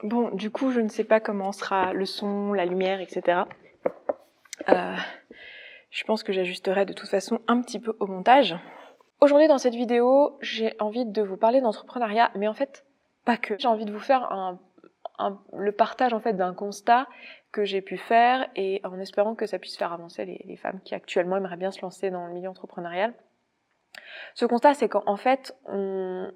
Bon, du coup, je ne sais pas comment sera le son, la lumière, etc. Je pense que j'ajusterai de toute façon un petit peu au montage. Aujourd'hui, dans cette vidéo, j'ai envie de vous parler d'entrepreneuriat, mais en fait, pas que. J'ai envie de vous faire le partage en fait d'un constat que j'ai pu faire et en espérant que ça puisse faire avancer les femmes qui actuellement aimeraient bien se lancer dans le milieu entrepreneurial. Ce constat, c'est qu'en fait, on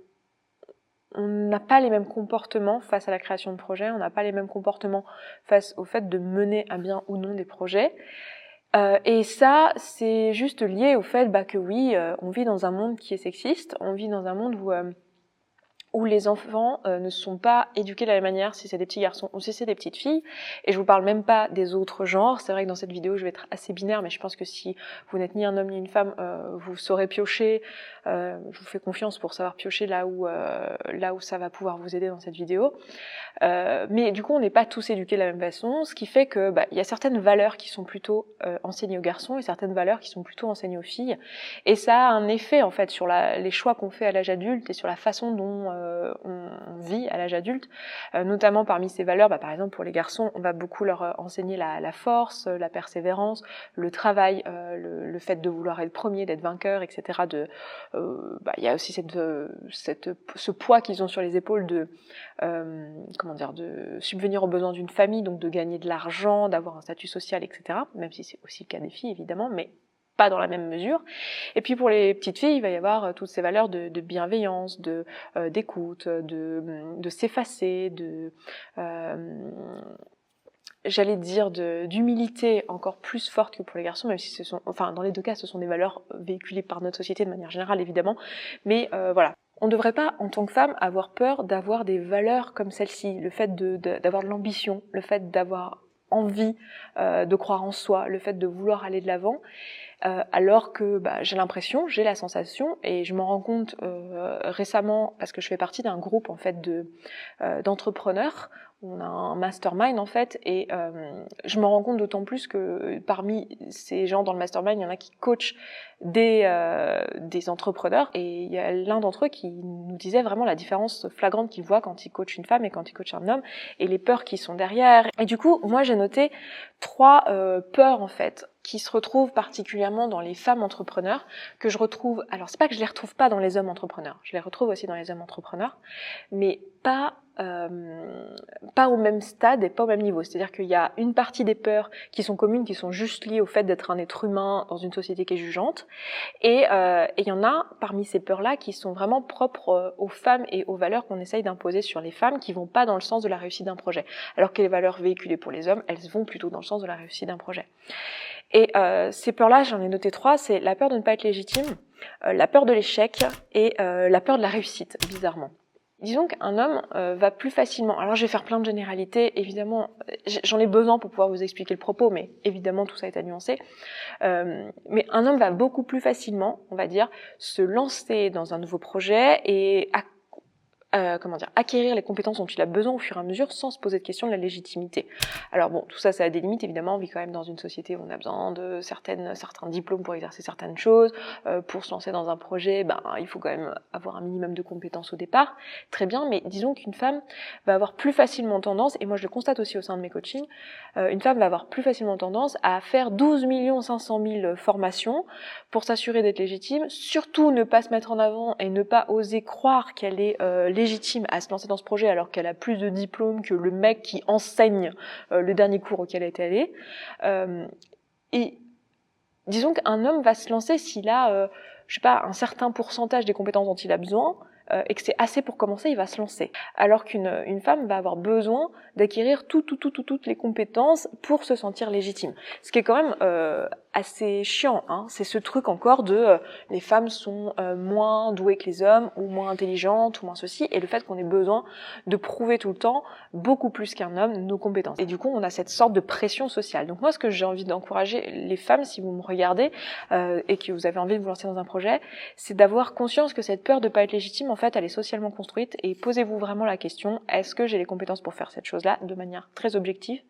n'a pas les mêmes comportements face à la création de projets, on n'a pas les mêmes comportements face au fait de mener à bien ou non des projets. Et ça, c'est juste lié au fait que oui, on vit dans un monde qui est sexiste, on vit dans un monde où les enfants ne sont pas éduqués de la même manière si c'est des petits garçons ou si c'est des petites filles. Et je vous parle même pas des autres genres. C'est vrai que dans cette vidéo, je vais être assez binaire, mais je pense que si vous n'êtes ni un homme ni une femme, vous saurez piocher. Je vous fais confiance pour savoir piocher là où ça va pouvoir vous aider dans cette vidéo. Mais du coup, on n'est pas tous éduqués de la même façon, ce qui fait que y a certaines valeurs qui sont plutôt enseignées aux garçons et certaines valeurs qui sont plutôt enseignées aux filles. Et ça a un effet en fait sur les choix qu'on fait à l'âge adulte et sur la façon dont on vit à l'âge adulte. Notamment parmi ces valeurs, par exemple pour les garçons, on va beaucoup leur enseigner la force, la persévérance, le travail, le fait de vouloir être premier, d'être vainqueur, etc. Il y a aussi ce poids qu'ils ont sur les épaules de subvenir aux besoins d'une famille, donc de gagner de l'argent, d'avoir un statut social, etc. Même si c'est aussi le cas des filles, évidemment, mais pas dans la même mesure. Et puis pour les petites filles, il va y avoir toutes ces valeurs de bienveillance, d'écoute, de s'effacer, d'humilité encore plus forte que pour les garçons, même si dans les deux cas, ce sont des valeurs véhiculées par notre société de manière générale, évidemment. Mais voilà. On ne devrait pas, en tant que femme, avoir peur d'avoir des valeurs comme celle-ci, le fait d'avoir de l'ambition, le fait d'avoir envie de croire en soi, le fait de vouloir aller de l'avant, alors que j'ai la sensation, et je m'en rends compte récemment parce que je fais partie d'un groupe en fait d'entrepreneurs. On a un mastermind en fait, et je me rends compte d'autant plus que parmi ces gens dans le mastermind, il y en a qui coachent des entrepreneurs, et il y a l'un d'entre eux qui nous disait vraiment la différence flagrante qu'il voit quand il coach une femme et quand il coach un homme, et les peurs qui sont derrière. Et du coup, moi j'ai noté 3 peurs en fait qui se retrouvent particulièrement dans les femmes entrepreneurs, que je retrouve, alors c'est pas que je les retrouve pas dans les hommes entrepreneurs, je les retrouve aussi dans les hommes entrepreneurs, mais pas au même stade et pas au même niveau. C'est-à-dire qu'il y a une partie des peurs qui sont communes, qui sont juste liées au fait d'être un être humain dans une société qui est jugeante, et il y en a parmi ces peurs-là qui sont vraiment propres aux femmes et aux valeurs qu'on essaye d'imposer sur les femmes, qui vont pas dans le sens de la réussite d'un projet, alors que les valeurs véhiculées pour les hommes, elles vont plutôt dans le sens de la réussite d'un projet. Et ces peurs-là, j'en ai noté 3, c'est la peur de ne pas être légitime, la peur de l'échec et la peur de la réussite, bizarrement. Disons qu'un homme va plus facilement, alors je vais faire plein de généralités, évidemment, j'en ai besoin pour pouvoir vous expliquer le propos, mais évidemment tout ça est à nuancer, mais un homme va beaucoup plus facilement, on va dire, se lancer dans un nouveau projet et acquérir les compétences dont il a besoin au fur et à mesure sans se poser de question de la légitimité. Alors bon, tout ça, ça a des limites, évidemment. On vit quand même dans une société où on a besoin de certains diplômes pour exercer certaines choses. Pour se lancer dans un projet, il faut quand même avoir un minimum de compétences au départ. Très bien, mais disons qu'une femme va avoir plus facilement tendance, et moi je le constate aussi au sein de mes coachings, une femme va avoir plus facilement tendance à faire 12 500 000 formations pour s'assurer d'être légitime, surtout ne pas se mettre en avant et ne pas oser croire qu'elle est légitime à se lancer dans ce projet alors qu'elle a plus de diplômes que le mec qui enseigne le dernier cours auquel elle est allée. Et disons qu'un homme va se lancer s'il a, un certain pourcentage des compétences dont il a besoin, et que c'est assez pour commencer, il va se lancer. Alors qu'une femme va avoir besoin d'acquérir toutes les compétences pour se sentir légitime. Ce qui est quand même assez chiant, hein. C'est ce truc encore de les femmes sont moins douées que les hommes, ou moins intelligentes, ou moins ceci, et le fait qu'on ait besoin de prouver tout le temps, beaucoup plus qu'un homme, nos compétences. Et du coup, on a cette sorte de pression sociale. Donc moi, ce que j'ai envie d'encourager les femmes, si vous me regardez, et que vous avez envie de vous lancer dans un projet, c'est d'avoir conscience que cette peur de pas être légitime, en fait, elle est socialement construite, et posez-vous vraiment la question, est-ce que j'ai les compétences pour faire cette chose-là, de manière très objective?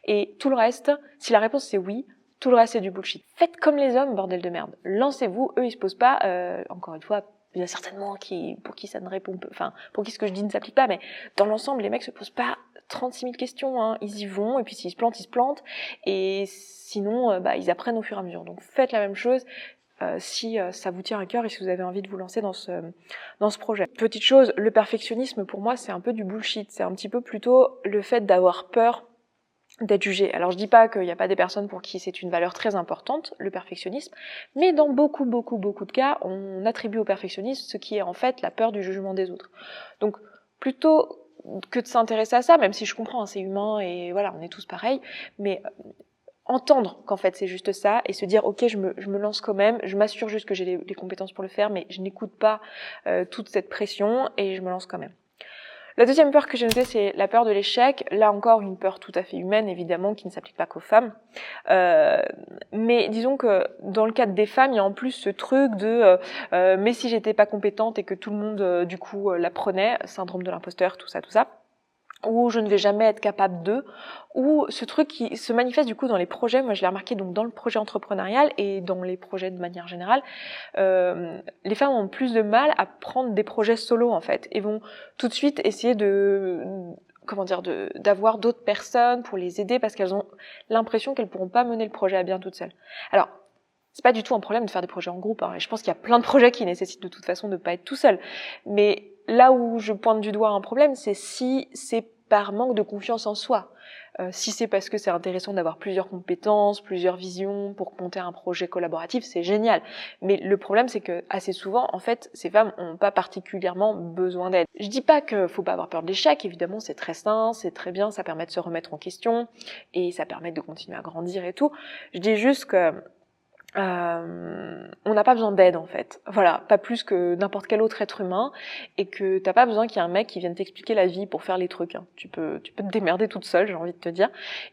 Et tout le reste, si la réponse c'est oui, tout le reste c'est du bullshit. Faites comme les hommes, bordel de merde. Lancez-vous, eux ils se posent pas, encore une fois, il y a certainement pour qui ça ne répond pas, pour qui ce que je dis ne s'applique pas, mais dans l'ensemble, les mecs se posent pas 36 000 questions, hein. Ils y vont, et puis s'ils se plantent, ils se plantent, et sinon, ils apprennent au fur et à mesure. Donc faites la même chose si ça vous tient à cœur et si vous avez envie de vous lancer dans ce projet. Petite chose, le perfectionnisme, pour moi, c'est un peu du bullshit. C'est un petit peu plutôt le fait d'avoir peur d'être jugé. Alors je dis pas qu'il n'y a pas des personnes pour qui c'est une valeur très importante, le perfectionnisme, mais dans beaucoup de cas, on attribue au perfectionnisme ce qui est en fait la peur du jugement des autres. Donc plutôt que de s'intéresser à ça, même si je comprends, hein, c'est humain et voilà, on est tous pareils, mais entendre qu'en fait c'est juste ça et se dire ok, je me lance quand même, je m'assure juste que j'ai les compétences pour le faire, mais je n'écoute pas toute cette pression et je me lance quand même. La deuxième peur que j'ai notée, c'est la peur de l'échec. Là encore, une peur tout à fait humaine, évidemment, qui ne s'applique pas qu'aux femmes. Mais disons que dans le cadre des femmes, il y a en plus ce truc de mais si j'étais pas compétente et que tout le monde, du coup, l'apprenait, syndrome de l'imposteur, tout ça, ou je ne vais jamais être capable de, ou ce truc qui se manifeste du coup dans les projets. Moi je l'ai remarqué donc dans le projet entrepreneurial et dans les projets de manière générale, les femmes ont plus de mal à prendre des projets solo en fait, et vont tout de suite essayer d'avoir d'autres personnes pour les aider parce qu'elles ont l'impression qu'elles pourront pas mener le projet à bien toutes seules. Alors c'est pas du tout un problème de faire des projets en groupe, hein, et je pense qu'il y a plein de projets qui nécessitent de toute façon de pas être tout seul, mais là où je pointe du doigt un problème, c'est si c'est par manque de confiance en soi. Si c'est parce que c'est intéressant d'avoir plusieurs compétences, plusieurs visions pour monter un projet collaboratif, c'est génial. Mais le problème, c'est que assez souvent, en fait, ces femmes n'ont pas particulièrement besoin d'aide. Je dis pas qu'il faut pas avoir peur de l'échec, évidemment, c'est très sain, c'est très bien, ça permet de se remettre en question et ça permet de continuer à grandir et tout. Je dis juste que on n'a pas besoin d'aide en fait, voilà, pas plus que n'importe quel autre être humain, et que t'as pas besoin qu'il y ait un mec qui vienne t'expliquer la vie pour faire les trucs, hein. Tu peux te démerder toute seule, j'ai envie de te dire,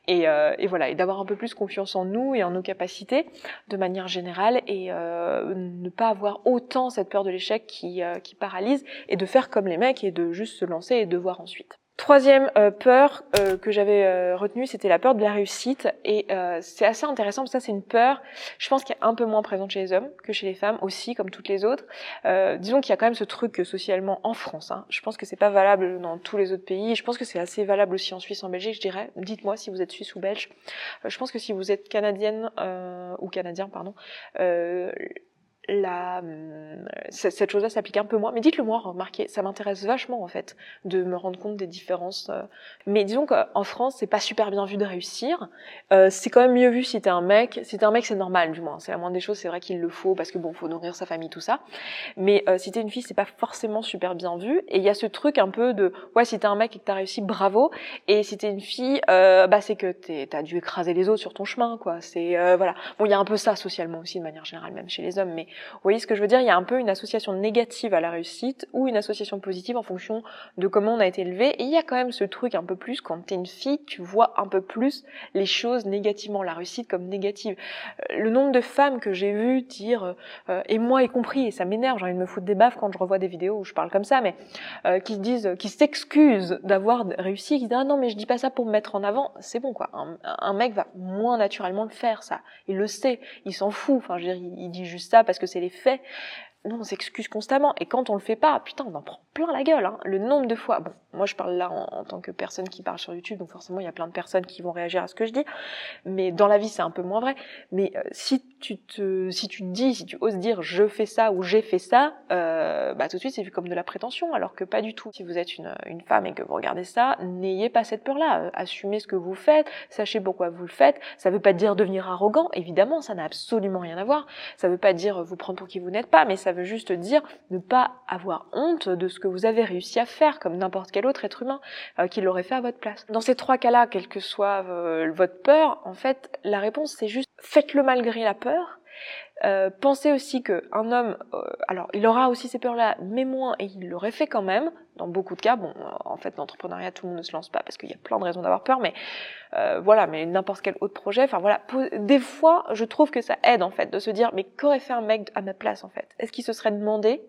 et voilà, et d'avoir un peu plus confiance en nous et en nos capacités de manière générale, et ne pas avoir autant cette peur de l'échec qui paralyse, et de faire comme les mecs et de juste se lancer et de voir ensuite. Troisième peur que j'avais retenue, c'était la peur de la réussite, et c'est assez intéressant parce que ça c'est une peur, je pense, qui est un peu moins présente chez les hommes que chez les femmes aussi, comme toutes les autres. Disons qu'il y a quand même ce truc que socialement en France, hein, je pense que c'est pas valable dans tous les autres pays, je pense que c'est assez valable aussi en Suisse, en Belgique, je dirais. Dites-moi si vous êtes suisse ou belge. Je pense que si vous êtes canadienne ou canadien, pardon, cette chose-là s'applique un peu moins, mais dites-le moi, remarquez, ça m'intéresse vachement en fait de me rendre compte des différences. Mais disons qu'en France, c'est pas super bien vu de réussir. C'est quand même mieux vu si t'es un mec. Si t'es un mec, c'est normal, du moins. C'est la moindre des choses. C'est vrai qu'il le faut parce que bon, faut nourrir sa famille, tout ça. Mais si t'es une fille, c'est pas forcément super bien vu. Et il y a ce truc un peu de ouais, si t'es un mec et que t'as réussi, bravo. Et si t'es une fille, c'est que t'as dû écraser les autres sur ton chemin, quoi. C'est voilà. Bon, il y a un peu ça socialement aussi de manière générale, même chez les hommes, mais vous voyez ce que je veux dire, il y a un peu une association négative à la réussite ou une association positive en fonction de comment on a été élevé. Et il y a quand même ce truc un peu plus, quand t'es une fille, tu vois un peu plus les choses négativement, la réussite comme négative. Le nombre de femmes que j'ai vues dire, et moi y compris, et ça m'énerve, j'ai envie de me foutre des baffes quand je revois des vidéos où je parle comme ça, mais qui s'excusent d'avoir réussi, qui disent ah non mais je dis pas ça pour me mettre en avant, c'est bon quoi. Un mec va moins naturellement le faire, ça. Il le sait, il s'en fout. Enfin, je veux dire, il dit juste ça parce que c'est les faits. Nous, on s'excuse constamment. Et quand on le fait pas, putain, on en prend plein la gueule, hein. Le nombre de fois. Bon, moi, je parle là en tant que personne qui parle sur YouTube, donc forcément, il y a plein de personnes qui vont réagir à ce que je dis. Mais dans la vie, c'est un peu moins vrai. Mais si tu oses dire je fais ça ou j'ai fait ça, tout de suite, c'est vu comme de la prétention, alors que pas du tout. Si vous êtes une femme et que vous regardez ça, n'ayez pas cette peur-là. Assumez ce que vous faites, sachez pourquoi vous le faites. Ça veut pas dire devenir arrogant, évidemment, ça n'a absolument rien à voir. Ça veut pas dire vous prendre pour qui vous n'êtes pas, mais ça veut juste dire ne pas avoir honte de ce que vous avez réussi à faire, comme n'importe quel autre être humain qui l'aurait fait à votre place. Dans ces trois cas-là, quelle que soit votre peur, en fait, la réponse c'est juste faites-le malgré la peur. Pensez aussi que un homme, alors il aura aussi ces peurs-là, mais moins, et il l'aurait fait quand même. Dans beaucoup de cas, bon, en fait, l'entrepreneuriat, tout le monde ne se lance pas parce qu'il y a plein de raisons d'avoir peur, mais voilà, mais n'importe quel autre projet, enfin voilà, des fois, je trouve que ça aide en fait de se dire, mais qu'aurait fait un mec à ma place en fait? Est-ce qu'il se serait demandé,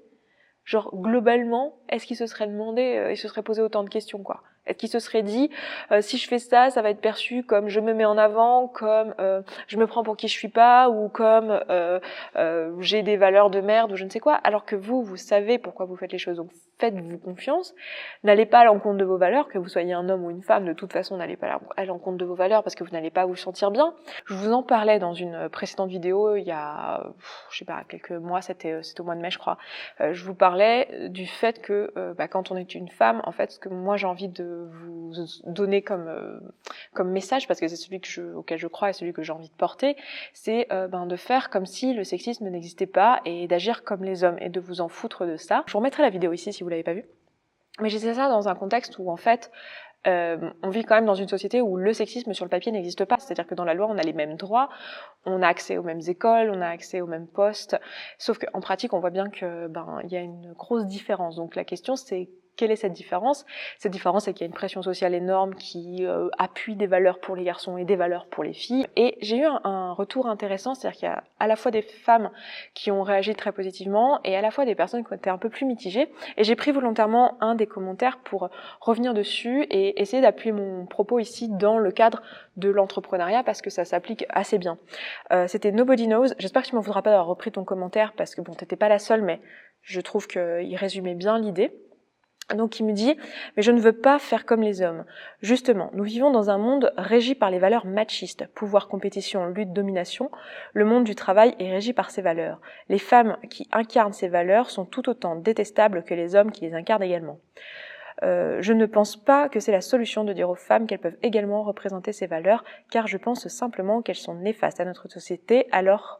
genre globalement, est-ce qu'il se serait demandé, il se serait posé autant de questions quoi? Est-ce qu'il se serait dit si je fais ça, ça va être perçu comme je me mets en avant, comme je me prends pour qui je suis pas, ou comme j'ai des valeurs de merde ou je ne sais quoi, alors que vous savez pourquoi vous faites les choses. Donc faites-vous confiance, n'allez pas à l'encontre de vos valeurs, que vous soyez un homme ou une femme, de toute façon n'allez pas à l'encontre de vos valeurs parce que vous n'allez pas vous sentir bien. Je vous en parlais dans une précédente vidéo il y a, je sais pas, quelques mois, c'était au mois de mai je crois. Je vous parlais du fait que quand on est une femme, en fait ce que moi j'ai envie de vous donner comme message, parce que c'est celui auquel je crois et celui que j'ai envie de porter, c'est de faire comme si le sexisme n'existait pas et d'agir comme les hommes et de vous en foutre de ça. Je vous remettrai la vidéo ici si vous l'avez pas vue. Mais j'ai fait ça dans un contexte où en fait on vit quand même dans une société où le sexisme sur le papier n'existe pas, c'est-à-dire que dans la loi on a les mêmes droits, on a accès aux mêmes écoles, on a accès aux mêmes postes, sauf qu'en pratique on voit bien que il y a une grosse différence. Donc la question c'est quelle est cette différence? Cette différence, c'est qu'il y a une pression sociale énorme qui appuie des valeurs pour les garçons et des valeurs pour les filles. Et j'ai eu un retour intéressant, c'est-à-dire qu'il y a à la fois des femmes qui ont réagi très positivement et à la fois des personnes qui ont été un peu plus mitigées. Et j'ai pris volontairement un des commentaires pour revenir dessus et essayer d'appuyer mon propos ici dans le cadre de l'entrepreneuriat parce que ça s'applique assez bien. C'était Nobody Knows. J'espère que tu m'en voudras pas d'avoir repris ton commentaire parce que bon, t'étais pas la seule, mais je trouve qu'il résumait bien l'idée. Donc il me dit « Mais je ne veux pas faire comme les hommes. Justement, nous vivons dans un monde régi par les valeurs machistes. Pouvoir, compétition, lutte, domination. Le monde du travail est régi par ces valeurs. Les femmes qui incarnent ces valeurs sont tout autant détestables que les hommes qui les incarnent également. Je ne pense pas que c'est la solution de dire aux femmes qu'elles peuvent également représenter ces valeurs, car je pense simplement qu'elles sont néfastes à notre société, alors...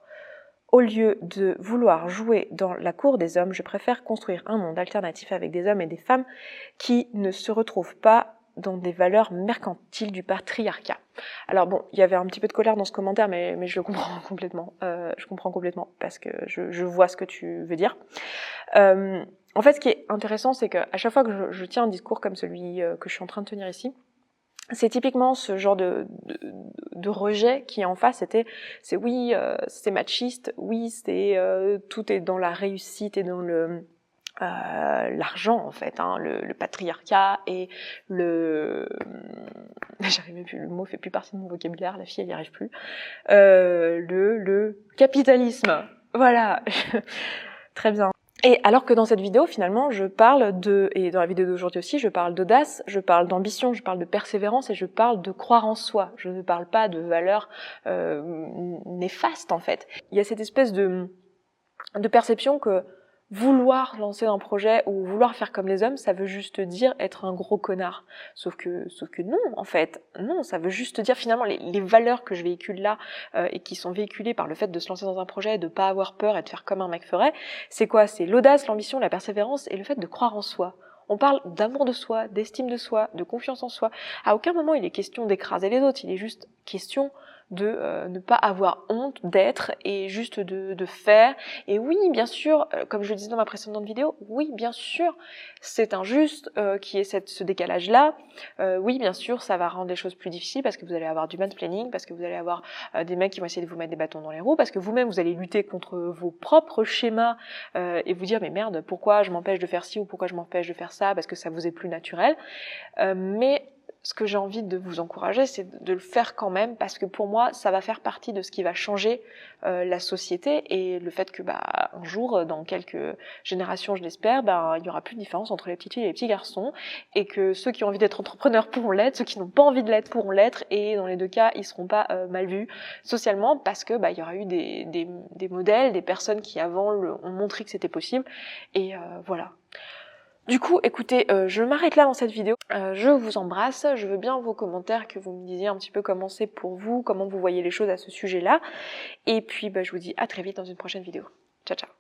Au lieu de vouloir jouer dans la cour des hommes, je préfère construire un monde alternatif avec des hommes et des femmes qui ne se retrouvent pas dans des valeurs mercantiles du patriarcat. » Alors bon, il y avait un petit peu de colère dans ce commentaire, mais je le comprends complètement. Je comprends complètement parce que je vois ce que tu veux dire. En fait, ce qui est intéressant, c'est qu'à chaque fois que je tiens un discours comme celui que je suis en train de tenir ici, c'est typiquement ce genre de rejet qui est en face, c'est oui, c'est machiste, oui, c'est tout est dans la réussite et dans l'argent en fait, hein, le patriarcat et j'arrive plus, le mot fait plus partie de mon vocabulaire, la fille elle y arrive plus, le capitalisme, voilà, très bien. Et alors que dans cette vidéo, finalement, je parle et dans la vidéo d'aujourd'hui aussi, je parle d'audace, je parle d'ambition, je parle de persévérance et je parle de croire en soi. Je ne parle pas de valeurs néfastes, en fait. Il y a cette espèce de perception que vouloir lancer un projet ou vouloir faire comme les hommes, ça veut juste dire être un gros connard. Sauf que non, en fait. Non, ça veut juste dire finalement les valeurs que je véhicule là et qui sont véhiculées par le fait de se lancer dans un projet, de pas avoir peur et de faire comme un mec ferait. C'est quoi? C'est l'audace, l'ambition, la persévérance et le fait de croire en soi. On parle d'amour de soi, d'estime de soi, de confiance en soi. À aucun moment il est question d'écraser les autres, il est juste question de ne pas avoir honte d'être et juste de faire. Et oui, bien sûr, comme je le disais dans ma précédente vidéo, oui, bien sûr, c'est injuste qu'il y ait ce décalage-là. Oui, bien sûr, ça va rendre les choses plus difficiles parce que vous allez avoir du mansplaining, parce que vous allez avoir des mecs qui vont essayer de vous mettre des bâtons dans les roues, parce que vous-même, vous allez lutter contre vos propres schémas et vous dire, mais merde, pourquoi je m'empêche de faire ci ou pourquoi je m'empêche de faire ça, parce que ça vous est plus naturel. Mais ce que j'ai envie de vous encourager, c'est de le faire quand même, parce que pour moi, ça va faire partie de ce qui va changer la société et le fait que un jour, dans quelques générations, je l'espère, il y aura plus de différence entre les petites filles et les petits garçons, et que ceux qui ont envie d'être entrepreneurs pourront l'être, ceux qui n'ont pas envie de l'être pourront l'être, et dans les deux cas, ils seront pas mal vus socialement, parce que il y aura eu des modèles, des personnes qui avant ont montré que c'était possible, et voilà. Du coup, écoutez, je m'arrête là dans cette vidéo. Je vous embrasse, je veux bien vos commentaires, que vous me disiez un petit peu comment c'est pour vous, comment vous voyez les choses à ce sujet-là. Et puis, je vous dis à très vite dans une prochaine vidéo. Ciao, ciao.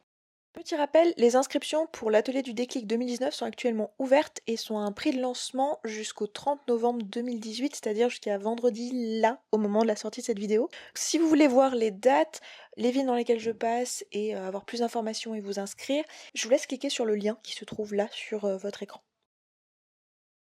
Petit rappel, les inscriptions pour l'atelier du déclic 2019 sont actuellement ouvertes et sont à un prix de lancement jusqu'au 30 novembre 2018, c'est-à-dire jusqu'à vendredi là, au moment de la sortie de cette vidéo. Si vous voulez voir les dates, les villes dans lesquelles je passe et avoir plus d'informations et vous inscrire, je vous laisse cliquer sur le lien qui se trouve là sur votre écran.